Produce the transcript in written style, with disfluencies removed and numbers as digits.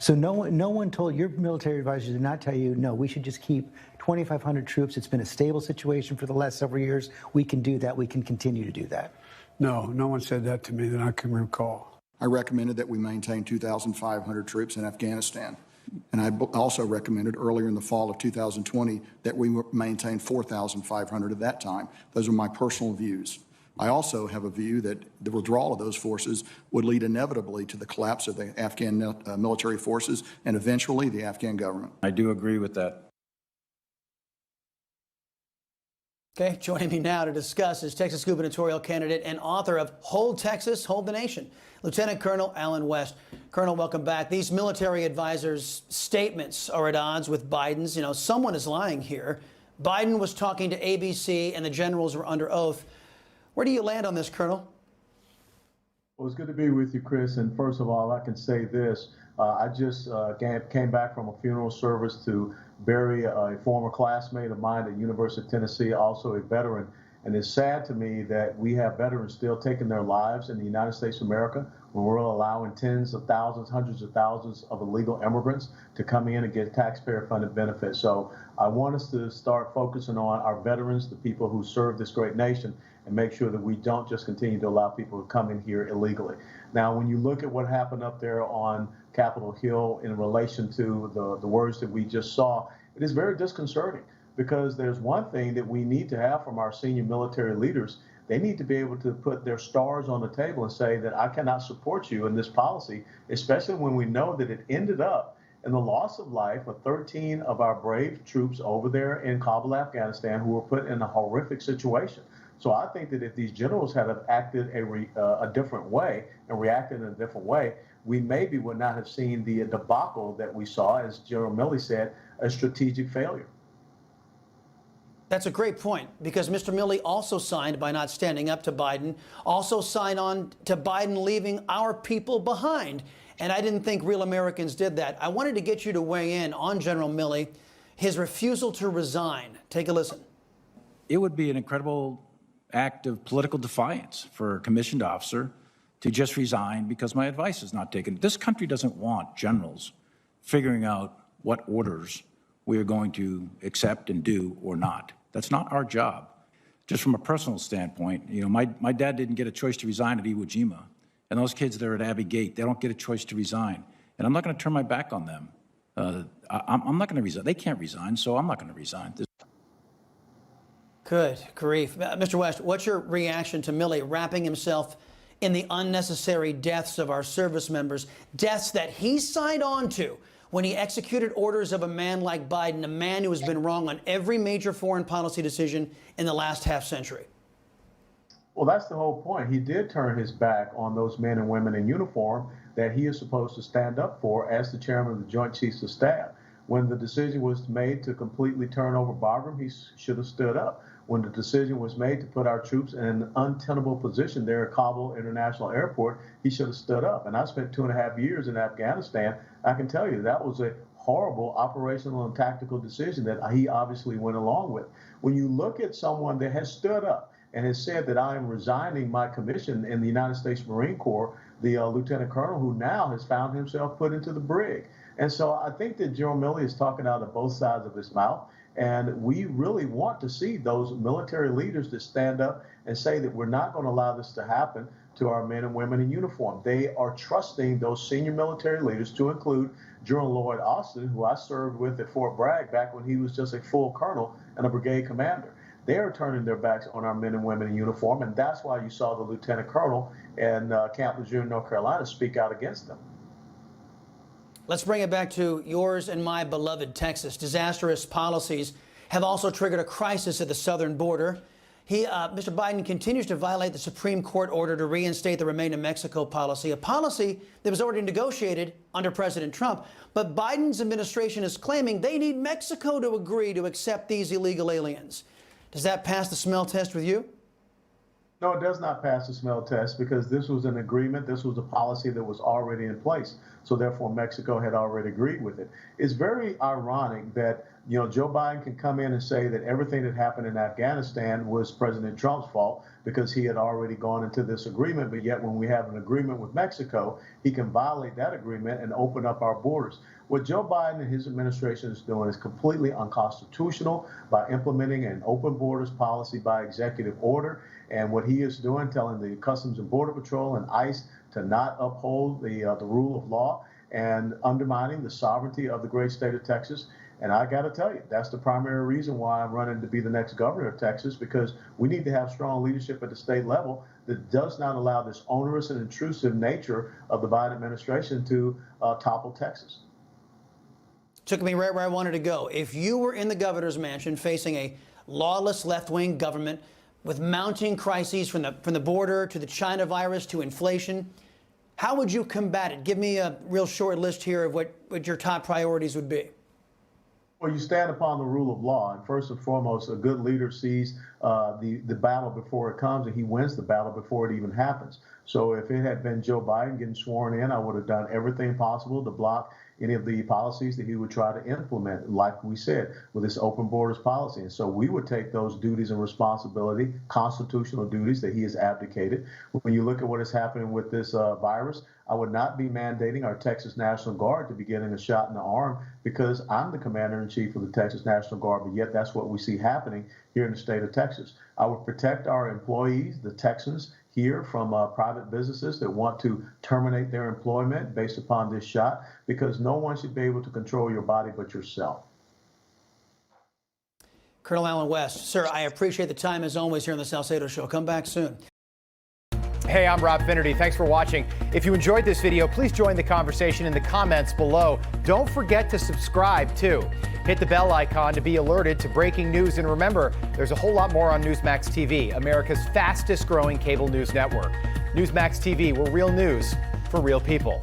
So no one told your military advisors did not tell you, no, we should just keep 2,500 troops. It's been a stable situation for the last several years. We can do that. We can continue to do that. No, no one said that to me that I can recall. I recommended that we maintain 2,500 troops in Afghanistan. And I also recommended earlier in the fall of 2020 that we maintain 4,500 at that time. Those are my personal views. I also have a view that the withdrawal of those forces would lead inevitably to the collapse of the Afghan military forces and eventually the Afghan government. I do agree with that. Okay, joining me now to discuss is Texas gubernatorial candidate and author of Hold Texas, Hold the Nation, Lieutenant Colonel Allen West. Colonel, welcome back. These military advisors' statements are at odds with Biden's. You know, someone is lying here. Biden was talking to ABC and the generals were under oath. Where do you land on this, Colonel? Well, it's good to be with you, Chris. And first of all, I can say this. I just came back from a funeral service to bury a former classmate of mine at University of Tennessee, also a veteran. And it's sad to me that we have veterans still taking their lives in the United States of America when we're allowing tens of thousands, hundreds of thousands of illegal immigrants to come in and get taxpayer-funded benefits. So I want us to start focusing on our veterans, the people who serve this great nation, and make sure that we don't just continue to allow people to come in here illegally. Now, when you look at what happened up there on Capitol Hill in relation to the words that we just saw, it is very disconcerting because there's one thing that we need to have from our senior military leaders. They need to be able to put their stars on the table and say that I cannot support you in this policy, especially when we know that it ended up in the loss of life of 13 of our brave troops over there in Kabul, Afghanistan, who were put in a horrific situation. So I think that if these generals had acted a different way and reacted in a different way, we maybe would not have seen the debacle that we saw, as General Milley said, a strategic failure. That's a great point, because Mr. Milley also signed by not standing up to Biden, also signed on to Biden leaving our people behind. And I didn't think real Americans did that. I wanted to get you to weigh in on General Milley, his refusal to resign. Take a listen. It would be an incredible act of political defiance for a commissioned officer to just resign because my advice is not taken. This country doesn't want generals figuring out what orders we are going to accept and do or not. That's not our job. Just from a personal standpoint, you know, my dad didn't get a choice to resign at Iwo Jima, and those kids that are at Abbey Gate, they don't get a choice to resign. And I'm not going to turn my back on them. I'm not going to resign. They can't resign, so I'm not going to resign. Good grief. Mr. West, what's your reaction to Milley wrapping himself in the unnecessary deaths of our service members, deaths that he signed on to when he executed orders of a man like Biden, a man who has been wrong on every major foreign policy decision in the last half century? Well, that's the whole point. He did turn his back on those men and women in uniform that he is supposed to stand up for as the chairman of the Joint Chiefs of Staff. When the decision was made to completely turn over Bagram, he should have stood up. When the decision was made to put our troops in an untenable position there at Kabul International Airport, he should have stood up. And I spent 2.5 years in Afghanistan. I can tell you that was a horrible operational and tactical decision that he obviously went along with. When you look at someone that has stood up and has said that I am resigning my commission in the United States Marine Corps, the lieutenant colonel who now has found himself put into the brig. And so I think that General Milley is talking out of both sides of his mouth. And we really want to see those military leaders that stand up and say that we're not going to allow this to happen to our men and women in uniform. They are trusting those senior military leaders, to include General Lloyd Austin, who I served with at Fort Bragg back when he was just a full colonel and a brigade commander. They are turning their backs on our men and women in uniform, and that's why you saw the lieutenant colonel in Camp Lejeune, North Carolina, speak out against them. Let's bring it back to yours and my beloved Texas. Disastrous policies have also triggered a crisis at the southern border. Mr. Biden continues to violate the Supreme Court order to reinstate the Remain in Mexico policy, a policy that was already negotiated under President Trump. But Biden's administration is claiming they need Mexico to agree to accept these illegal aliens. Does that pass the smell test with you? No, it does not pass the smell test because this was an agreement. This was a policy that was already in place. So therefore, Mexico had already agreed with it. It's very ironic that Joe Biden can come in and say that everything that happened in Afghanistan was President Trump's fault because he had already gone into this agreement. But yet when we have an agreement with Mexico, he can violate that agreement and open up our borders. What Joe Biden and his administration is doing is completely unconstitutional by implementing an open borders policy by executive order. And what he is doing, telling the Customs and Border Patrol and ICE to not uphold the rule of law and undermining the sovereignty of the great state of Texas. And I got to tell you, that's the primary reason why I'm running to be the next governor of Texas, because we need to have strong leadership at the state level that does not allow this onerous and intrusive nature of the Biden administration to topple Texas. Took me right where I wanted to go. If you were in the governor's mansion facing a lawless left-wing government with mounting crises from the border to the China virus to inflation, how would you combat it? Give me a real short list here of what your top priorities would be. Well, you stand upon the rule of law, and first and foremost, a good leader sees the battle before it comes, and he wins the battle before it even happens. So if it had been Joe Biden getting sworn in, I would have done everything possible to block any of the policies that he would try to implement, like we said, with this open borders policy. And so we would take those duties and responsibility, constitutional duties that he has abdicated. When you look at what is happening with this virus, I would not be mandating our Texas National Guard to be getting a shot in the arm because I'm the commander-in-chief of the Texas National Guard, but yet that's what we see happening here in the state of Texas. I would protect our employees, the Texans here, from private businesses that want to terminate their employment based upon this shot, because no one should be able to control your body but yourself. Colonel Allen West, sir, I appreciate the time as always here on the Salcedo Show. Come back soon. Hey, I'm Rob Finnerty. Thanks for watching. If you enjoyed this video, please join the conversation in the comments below. Don't forget to subscribe, too. Hit the bell icon to be alerted to breaking news. And remember, there's a whole lot more on Newsmax TV, America's fastest growing cable news network. Newsmax TV, we're real news for real people.